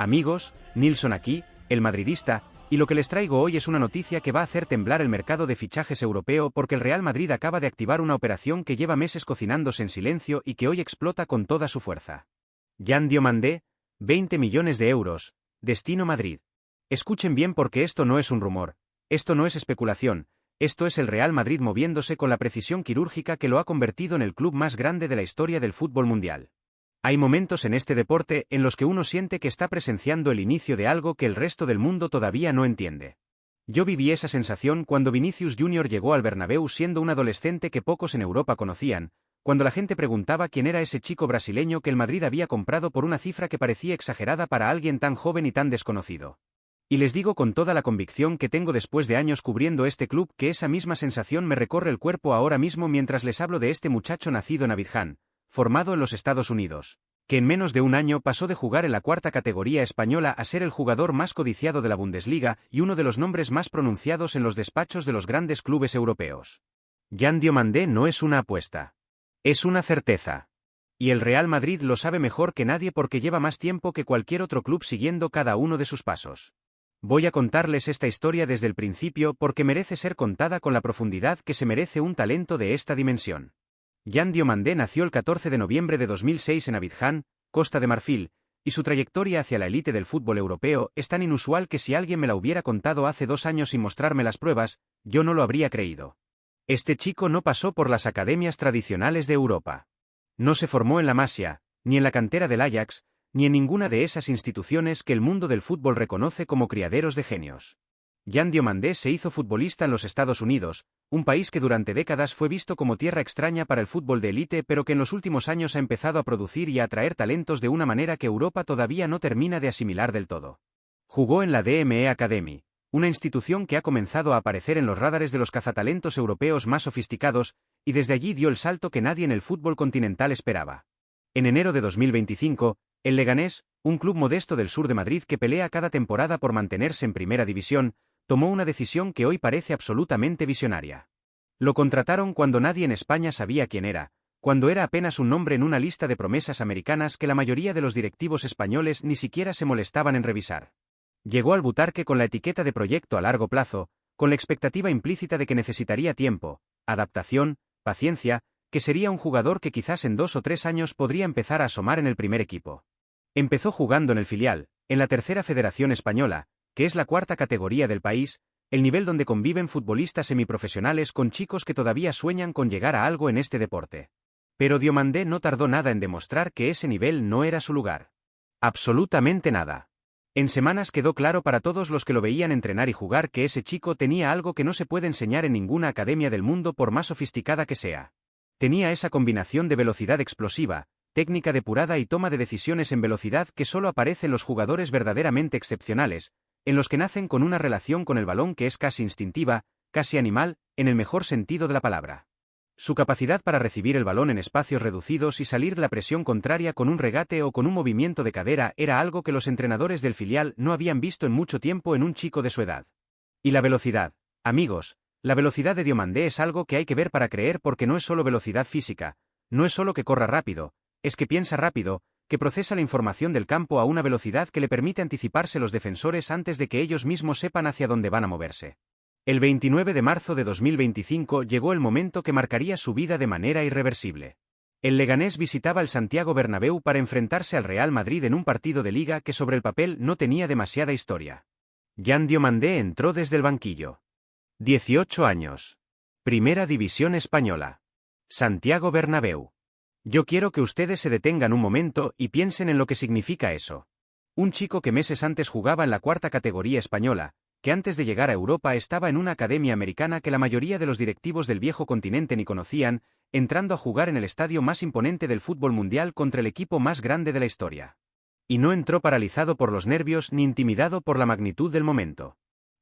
Amigos, Nilsson aquí, el madridista, y lo que les traigo hoy es una noticia que va a hacer temblar el mercado de fichajes europeo porque el Real Madrid acaba de activar una operación que lleva meses cocinándose en silencio y que hoy explota con toda su fuerza. Yan Diomandé, 20 millones de euros, destino Madrid. Escuchen bien porque esto no es un rumor, esto no es especulación, esto es el Real Madrid moviéndose con la precisión quirúrgica que lo ha convertido en el club más grande de la historia del fútbol mundial. Hay momentos en este deporte en los que uno siente que está presenciando el inicio de algo que el resto del mundo todavía no entiende. Yo viví esa sensación cuando Vinicius Jr. llegó al Bernabéu siendo un adolescente que pocos en Europa conocían, cuando la gente preguntaba quién era ese chico brasileño que el Madrid había comprado por una cifra que parecía exagerada para alguien tan joven y tan desconocido. Y les digo con toda la convicción que tengo después de años cubriendo este club que esa misma sensación me recorre el cuerpo ahora mismo mientras les hablo de este muchacho nacido en Abidjan, formado en los Estados Unidos, que en menos de un año pasó de jugar en la cuarta categoría española a ser el jugador más codiciado de la Bundesliga y uno de los nombres más pronunciados en los despachos de los grandes clubes europeos. Yan Diomandé no es una apuesta. Es una certeza. Y el Real Madrid lo sabe mejor que nadie porque lleva más tiempo que cualquier otro club siguiendo cada uno de sus pasos. Voy a contarles esta historia desde el principio porque merece ser contada con la profundidad que se merece un talento de esta dimensión. Yan Diomandé nació el 14 de noviembre de 2006 en Abidjan, Costa de Marfil, y su trayectoria hacia la élite del fútbol europeo es tan inusual que si alguien me la hubiera contado hace 2 años sin mostrarme las pruebas, yo no lo habría creído. Este chico no pasó por las academias tradicionales de Europa. No se formó en la Masia, ni en la cantera del Ajax, ni en ninguna de esas instituciones que el mundo del fútbol reconoce como criaderos de genios. Yan Diomandé se hizo futbolista en los Estados Unidos, un país que durante décadas fue visto como tierra extraña para el fútbol de élite pero que en los últimos años ha empezado a producir y a atraer talentos de una manera que Europa todavía no termina de asimilar del todo. Jugó en la DME Academy, una institución que ha comenzado a aparecer en los radares de los cazatalentos europeos más sofisticados, y desde allí dio el salto que nadie en el fútbol continental esperaba. En enero de 2025, el Leganés, un club modesto del sur de Madrid que pelea cada temporada por mantenerse en primera división, tomó una decisión que hoy parece absolutamente visionaria. Lo contrataron cuando nadie en España sabía quién era, cuando era apenas un nombre en una lista de promesas americanas que la mayoría de los directivos españoles ni siquiera se molestaban en revisar. Llegó al Butarque con la etiqueta de proyecto a largo plazo, con la expectativa implícita de que necesitaría tiempo, adaptación, paciencia, que sería un jugador que quizás en 2 o 3 años podría empezar a asomar en el primer equipo. Empezó jugando en el filial, en la tercera federación española, que es la cuarta categoría del país, el nivel donde conviven futbolistas semiprofesionales con chicos que todavía sueñan con llegar a algo en este deporte. Pero Diomandé no tardó nada en demostrar que ese nivel no era su lugar. Absolutamente nada. En semanas quedó claro para todos los que lo veían entrenar y jugar que ese chico tenía algo que no se puede enseñar en ninguna academia del mundo por más sofisticada que sea. Tenía esa combinación de velocidad explosiva, técnica depurada y toma de decisiones en velocidad que solo aparece en los jugadores verdaderamente excepcionales, en los que nacen con una relación con el balón que es casi instintiva, casi animal, en el mejor sentido de la palabra. Su capacidad para recibir el balón en espacios reducidos y salir de la presión contraria con un regate o con un movimiento de cadera era algo que los entrenadores del filial no habían visto en mucho tiempo en un chico de su edad. Y la velocidad, amigos, la velocidad de Diomandé es algo que hay que ver para creer porque no es solo velocidad física, no es solo que corra rápido, es que piensa rápido, que procesa la información del campo a una velocidad que le permite anticiparse los defensores antes de que ellos mismos sepan hacia dónde van a moverse. El 29 de marzo de 2025 llegó el momento que marcaría su vida de manera irreversible. El Leganés visitaba el Santiago Bernabéu para enfrentarse al Real Madrid en un partido de liga que sobre el papel no tenía demasiada historia. Yan Diomandé entró desde el banquillo. 18 años. Primera División Española. Santiago Bernabéu. Yo quiero que ustedes se detengan un momento y piensen en lo que significa eso. Un chico que meses antes jugaba en la cuarta categoría española, que antes de llegar a Europa estaba en una academia americana que la mayoría de los directivos del viejo continente ni conocían, entrando a jugar en el estadio más imponente del fútbol mundial contra el equipo más grande de la historia. Y no entró paralizado por los nervios ni intimidado por la magnitud del momento.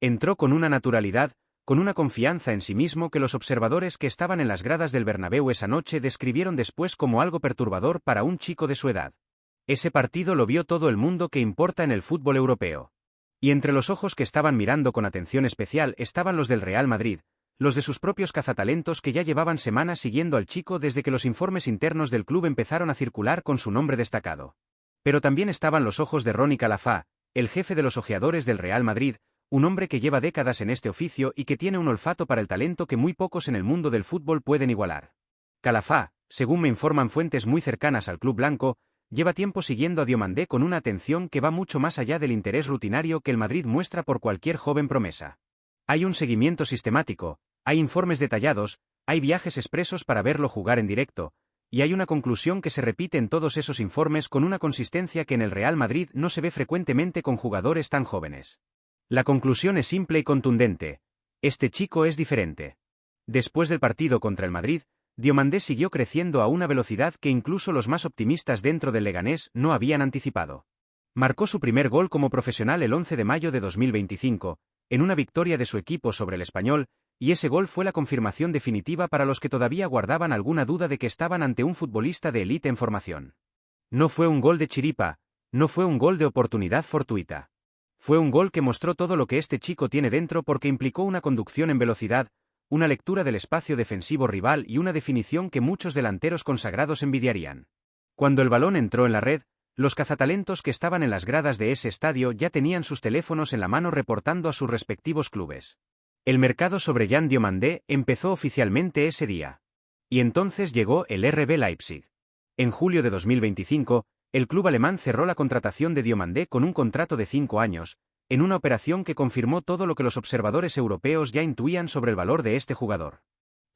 Entró con una naturalidad, con una confianza en sí mismo que los observadores que estaban en las gradas del Bernabéu esa noche describieron después como algo perturbador para un chico de su edad. Ese partido lo vio todo el mundo que importa en el fútbol europeo. Y entre los ojos que estaban mirando con atención especial estaban los del Real Madrid, los de sus propios cazatalentos que ya llevaban semanas siguiendo al chico desde que los informes internos del club empezaron a circular con su nombre destacado. Pero también estaban los ojos de Ronnie Calafá, el jefe de los ojeadores del Real Madrid, un hombre que lleva décadas en este oficio y que tiene un olfato para el talento que muy pocos en el mundo del fútbol pueden igualar. Calafá, según me informan fuentes muy cercanas al club blanco, lleva tiempo siguiendo a Diomandé con una atención que va mucho más allá del interés rutinario que el Madrid muestra por cualquier joven promesa. Hay un seguimiento sistemático, hay informes detallados, hay viajes expresos para verlo jugar en directo, y hay una conclusión que se repite en todos esos informes con una consistencia que en el Real Madrid no se ve frecuentemente con jugadores tan jóvenes. La conclusión es simple y contundente: este chico es diferente. Después del partido contra el Madrid, Diomandé siguió creciendo a una velocidad que incluso los más optimistas dentro del Leganés no habían anticipado. Marcó su primer gol como profesional el 11 de mayo de 2025, en una victoria de su equipo sobre el Español, y ese gol fue la confirmación definitiva para los que todavía guardaban alguna duda de que estaban ante un futbolista de élite en formación. No fue un gol de chiripa, no fue un gol de oportunidad fortuita. Fue un gol que mostró todo lo que este chico tiene dentro porque implicó una conducción en velocidad, una lectura del espacio defensivo rival y una definición que muchos delanteros consagrados envidiarían. Cuando el balón entró en la red, los cazatalentos que estaban en las gradas de ese estadio ya tenían sus teléfonos en la mano reportando a sus respectivos clubes. El mercado sobre Jan Diomandé empezó oficialmente ese día. Y entonces llegó el RB Leipzig. En julio de 2025, el club alemán cerró la contratación de Diomandé con un contrato de 5 años, en una operación que confirmó todo lo que los observadores europeos ya intuían sobre el valor de este jugador.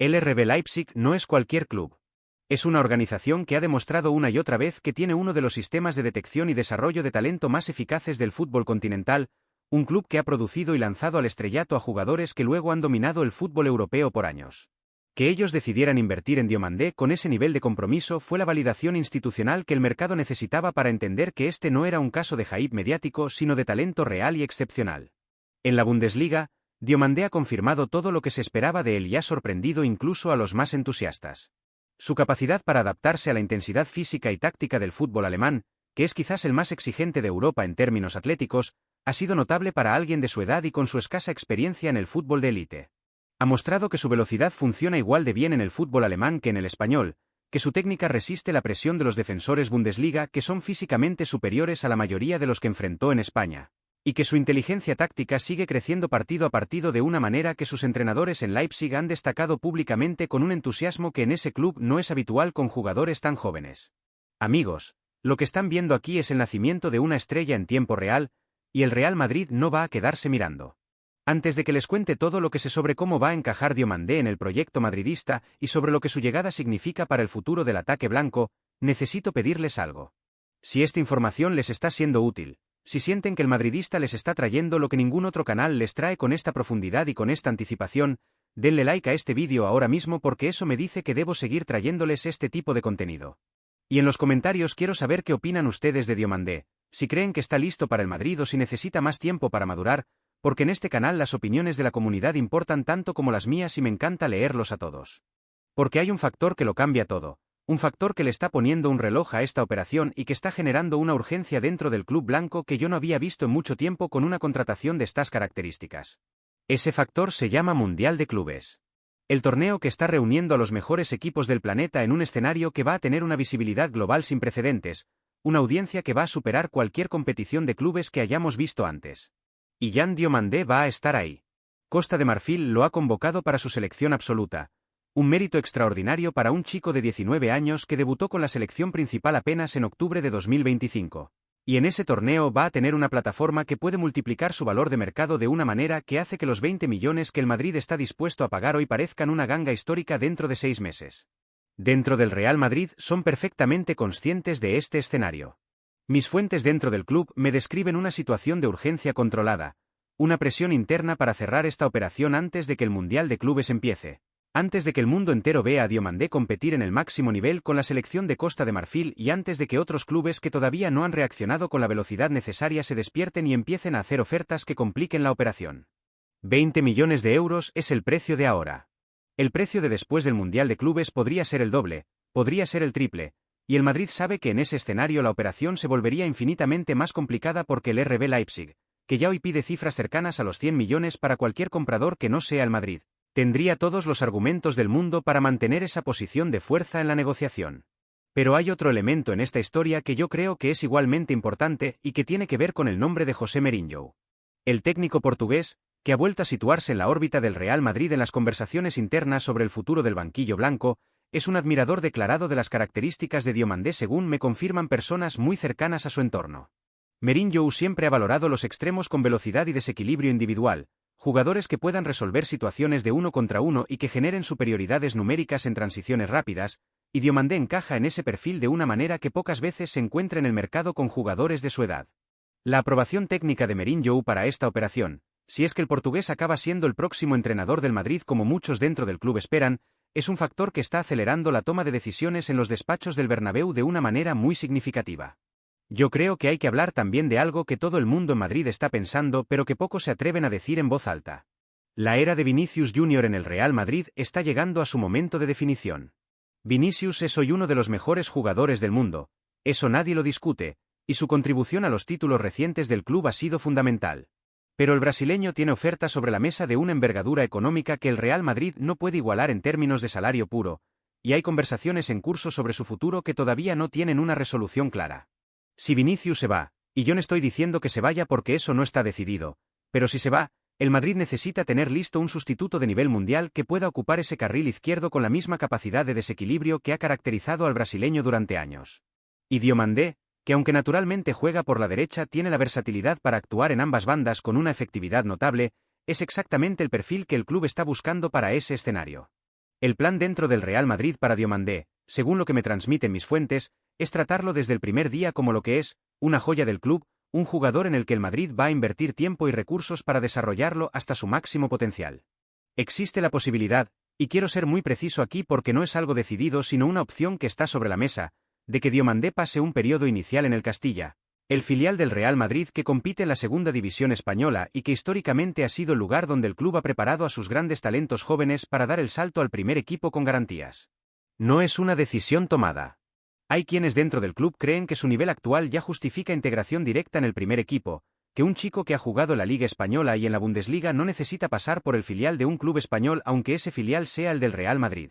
El RB Leipzig no es cualquier club. Es una organización que ha demostrado una y otra vez que tiene uno de los sistemas de detección y desarrollo de talento más eficaces del fútbol continental, un club que ha producido y lanzado al estrellato a jugadores que luego han dominado el fútbol europeo por años. Que ellos decidieran invertir en Diomandé con ese nivel de compromiso fue la validación institucional que el mercado necesitaba para entender que este no era un caso de hype mediático sino de talento real y excepcional. En la Bundesliga, Diomandé ha confirmado todo lo que se esperaba de él y ha sorprendido incluso a los más entusiastas. Su capacidad para adaptarse a la intensidad física y táctica del fútbol alemán, que es quizás el más exigente de Europa en términos atléticos, ha sido notable para alguien de su edad y con su escasa experiencia en el fútbol de élite. Ha mostrado que su velocidad funciona igual de bien en el fútbol alemán que en el español, que su técnica resiste la presión de los defensores Bundesliga que son físicamente superiores a la mayoría de los que enfrentó en España, y que su inteligencia táctica sigue creciendo partido a partido de una manera que sus entrenadores en Leipzig han destacado públicamente con un entusiasmo que en ese club no es habitual con jugadores tan jóvenes. Amigos, lo que están viendo aquí es el nacimiento de una estrella en tiempo real, y el Real Madrid no va a quedarse mirando. Antes de que les cuente todo lo que sé sobre cómo va a encajar Diomandé en el proyecto madridista y sobre lo que su llegada significa para el futuro del ataque blanco, necesito pedirles algo. Si esta información les está siendo útil, si sienten que el madridista les está trayendo lo que ningún otro canal les trae con esta profundidad y con esta anticipación, denle like a este vídeo ahora mismo porque eso me dice que debo seguir trayéndoles este tipo de contenido. Y en los comentarios quiero saber qué opinan ustedes de Diomandé, si creen que está listo para el Madrid o si necesita más tiempo para madurar, porque en este canal las opiniones de la comunidad importan tanto como las mías y me encanta leerlos a todos. Porque hay un factor que lo cambia todo, un factor que le está poniendo un reloj a esta operación y que está generando una urgencia dentro del club blanco que yo no había visto en mucho tiempo con una contratación de estas características. Ese factor se llama Mundial de Clubes. El torneo que está reuniendo a los mejores equipos del planeta en un escenario que va a tener una visibilidad global sin precedentes, una audiencia que va a superar cualquier competición de clubes que hayamos visto antes. Y Jan Diomandé va a estar ahí. Costa de Marfil lo ha convocado para su selección absoluta, un mérito extraordinario para un chico de 19 años que debutó con la selección principal apenas en octubre de 2025. Y en ese torneo va a tener una plataforma que puede multiplicar su valor de mercado de una manera que hace que los 20 millones que el Madrid está dispuesto a pagar hoy parezcan una ganga histórica dentro de 6 meses. Dentro del Real Madrid son perfectamente conscientes de este escenario. Mis fuentes dentro del club me describen una situación de urgencia controlada, una presión interna para cerrar esta operación antes de que el Mundial de Clubes empiece, antes de que el mundo entero vea a Diomandé competir en el máximo nivel con la selección de Costa de Marfil y antes de que otros clubes que todavía no han reaccionado con la velocidad necesaria se despierten y empiecen a hacer ofertas que compliquen la operación. 20 millones de euros es el precio de ahora. El precio de después del Mundial de Clubes podría ser el doble, podría ser el triple, y el Madrid sabe que en ese escenario la operación se volvería infinitamente más complicada porque el RB Leipzig, que ya hoy pide cifras cercanas a los 100 millones para cualquier comprador que no sea el Madrid, tendría todos los argumentos del mundo para mantener esa posición de fuerza en la negociación. Pero hay otro elemento en esta historia que yo creo que es igualmente importante y que tiene que ver con el nombre de José Mourinho. El técnico portugués, que ha vuelto a situarse en la órbita del Real Madrid en las conversaciones internas sobre el futuro del banquillo blanco, es un admirador declarado de las características de Diomandé según me confirman personas muy cercanas a su entorno. Mourinho siempre ha valorado los extremos con velocidad y desequilibrio individual, jugadores que puedan resolver situaciones de uno contra uno y que generen superioridades numéricas en transiciones rápidas, y Diomandé encaja en ese perfil de una manera que pocas veces se encuentra en el mercado con jugadores de su edad. La aprobación técnica de Mourinho para esta operación, si es que el portugués acaba siendo el próximo entrenador del Madrid como muchos dentro del club esperan, es un factor que está acelerando la toma de decisiones en los despachos del Bernabéu de una manera muy significativa. Yo creo que hay que hablar también de algo que todo el mundo en Madrid está pensando pero que pocos se atreven a decir en voz alta. La era de Vinicius Jr. en el Real Madrid está llegando a su momento de definición. Vinicius es hoy uno de los mejores jugadores del mundo, eso nadie lo discute, y su contribución a los títulos recientes del club ha sido fundamental. Pero el brasileño tiene ofertas sobre la mesa de una envergadura económica que el Real Madrid no puede igualar en términos de salario puro, y hay conversaciones en curso sobre su futuro que todavía no tienen una resolución clara. Si Vinicius se va, y yo no estoy diciendo que se vaya porque eso no está decidido, pero si se va, el Madrid necesita tener listo un sustituto de nivel mundial que pueda ocupar ese carril izquierdo con la misma capacidad de desequilibrio que ha caracterizado al brasileño durante años. Y Diomandé, que aunque naturalmente juega por la derecha tiene la versatilidad para actuar en ambas bandas con una efectividad notable, es exactamente el perfil que el club está buscando para ese escenario. El plan dentro del Real Madrid para Diomandé, según lo que me transmiten mis fuentes, es tratarlo desde el primer día como lo que es, una joya del club, un jugador en el que el Madrid va a invertir tiempo y recursos para desarrollarlo hasta su máximo potencial. Existe la posibilidad, y quiero ser muy preciso aquí porque no es algo decidido sino una opción que está sobre la mesa, de que Diomandé pase un periodo inicial en el Castilla, el filial del Real Madrid que compite en la segunda división española y que históricamente ha sido el lugar donde el club ha preparado a sus grandes talentos jóvenes para dar el salto al primer equipo con garantías. No es una decisión tomada. Hay quienes dentro del club creen que su nivel actual ya justifica integración directa en el primer equipo, que un chico que ha jugado en la Liga Española y en la Bundesliga no necesita pasar por el filial de un club español aunque ese filial sea el del Real Madrid.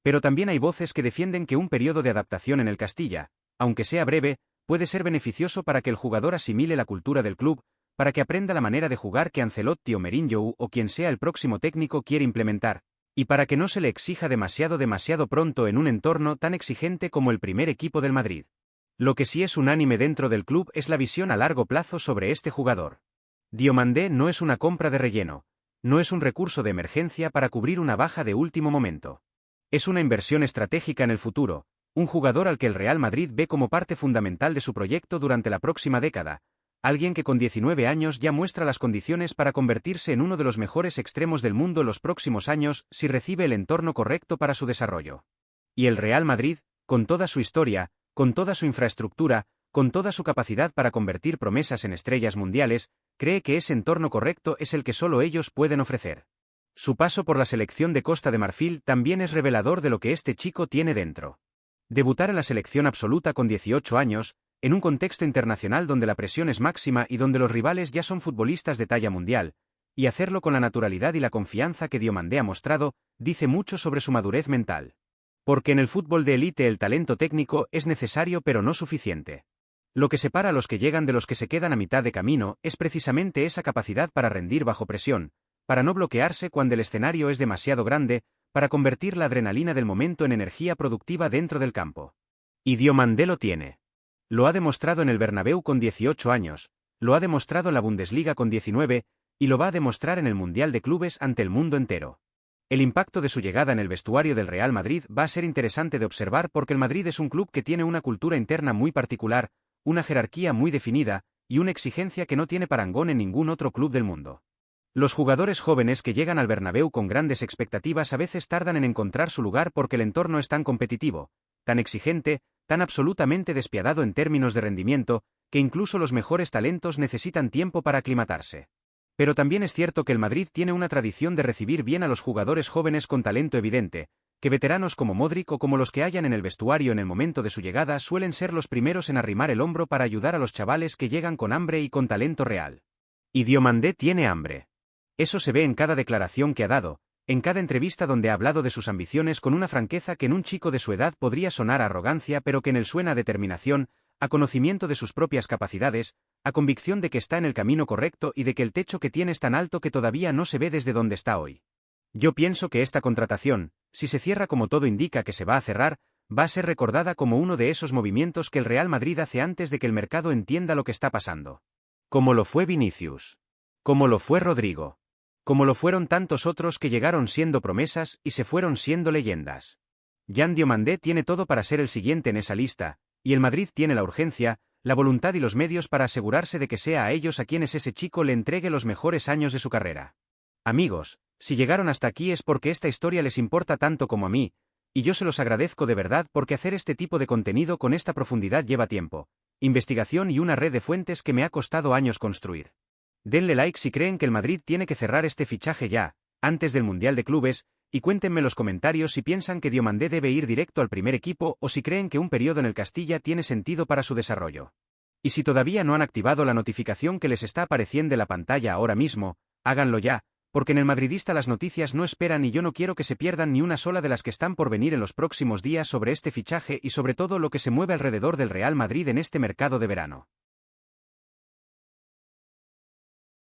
Pero también hay voces que defienden que un periodo de adaptación en el Castilla, aunque sea breve, puede ser beneficioso para que el jugador asimile la cultura del club, para que aprenda la manera de jugar que Ancelotti o Mourinho o quien sea el próximo técnico quiere implementar, y para que no se le exija demasiado pronto en un entorno tan exigente como el primer equipo del Madrid. Lo que sí es unánime dentro del club es la visión a largo plazo sobre este jugador. Diomandé no es una compra de relleno, no es un recurso de emergencia para cubrir una baja de último momento. Es una inversión estratégica en el futuro, un jugador al que el Real Madrid ve como parte fundamental de su proyecto durante la próxima década, alguien que con 19 años ya muestra las condiciones para convertirse en uno de los mejores extremos del mundo en los próximos años si recibe el entorno correcto para su desarrollo. Y el Real Madrid, con toda su historia, con toda su infraestructura, con toda su capacidad para convertir promesas en estrellas mundiales, cree que ese entorno correcto es el que solo ellos pueden ofrecer. Su paso por la selección de Costa de Marfil también es revelador de lo que este chico tiene dentro. Debutar en la selección absoluta con 18 años, en un contexto internacional donde la presión es máxima y donde los rivales ya son futbolistas de talla mundial, y hacerlo con la naturalidad y la confianza que Diomandé ha mostrado, dice mucho sobre su madurez mental. Porque en el fútbol de élite el talento técnico es necesario pero no suficiente. Lo que separa a los que llegan de los que se quedan a mitad de camino es precisamente esa capacidad para rendir bajo presión, para no bloquearse cuando el escenario es demasiado grande, para convertir la adrenalina del momento en energía productiva dentro del campo. Y Diomandé lo tiene. Lo ha demostrado en el Bernabéu con 18 años, lo ha demostrado en la Bundesliga con 19, y lo va a demostrar en el Mundial de Clubes ante el mundo entero. El impacto de su llegada en el vestuario del Real Madrid va a ser interesante de observar porque el Madrid es un club que tiene una cultura interna muy particular, una jerarquía muy definida, y una exigencia que no tiene parangón en ningún otro club del mundo. Los jugadores jóvenes que llegan al Bernabéu con grandes expectativas a veces tardan en encontrar su lugar porque el entorno es tan competitivo, tan exigente, tan absolutamente despiadado en términos de rendimiento, que incluso los mejores talentos necesitan tiempo para aclimatarse. Pero también es cierto que el Madrid tiene una tradición de recibir bien a los jugadores jóvenes con talento evidente, que veteranos como Modric o como los que hayan en el vestuario en el momento de su llegada suelen ser los primeros en arrimar el hombro para ayudar a los chavales que llegan con hambre y con talento real. Y Diomandé tiene hambre. Eso se ve en cada declaración que ha dado, En cada entrevista donde ha hablado de sus ambiciones con una franqueza que en un chico de su edad podría sonar a arrogancia, pero que en él suena a determinación, a conocimiento de sus propias capacidades, a convicción de que está en el camino correcto y de que el techo que tiene es tan alto que todavía no se ve desde donde está hoy. Yo pienso que esta contratación, si se cierra como todo indica que se va a cerrar, va a ser recordada como uno de esos movimientos que el Real Madrid hace antes de que el mercado entienda lo que está pasando. Como lo fue Vinicius. Como lo fue Rodrigo. Como lo fueron tantos otros que llegaron siendo promesas y se fueron siendo leyendas. Yan Diomandé tiene todo para ser el siguiente en esa lista, y el Madrid tiene la urgencia, la voluntad y los medios para asegurarse de que sea a ellos a quienes ese chico le entregue los mejores años de su carrera. Amigos, si llegaron hasta aquí es porque esta historia les importa tanto como a mí, y yo se los agradezco de verdad porque hacer este tipo de contenido con esta profundidad lleva tiempo, investigación y una red de fuentes que me ha costado años construir. Denle like si creen que el Madrid tiene que cerrar este fichaje ya, antes del Mundial de Clubes, y cuéntenme en los comentarios si piensan que Diomandé debe ir directo al primer equipo o si creen que un periodo en el Castilla tiene sentido para su desarrollo. Y si todavía no han activado la notificación que les está apareciendo en la pantalla ahora mismo, háganlo ya, porque en el Madridista las noticias no esperan y yo no quiero que se pierdan ni una sola de las que están por venir en los próximos días sobre este fichaje y sobre todo lo que se mueve alrededor del Real Madrid en este mercado de verano.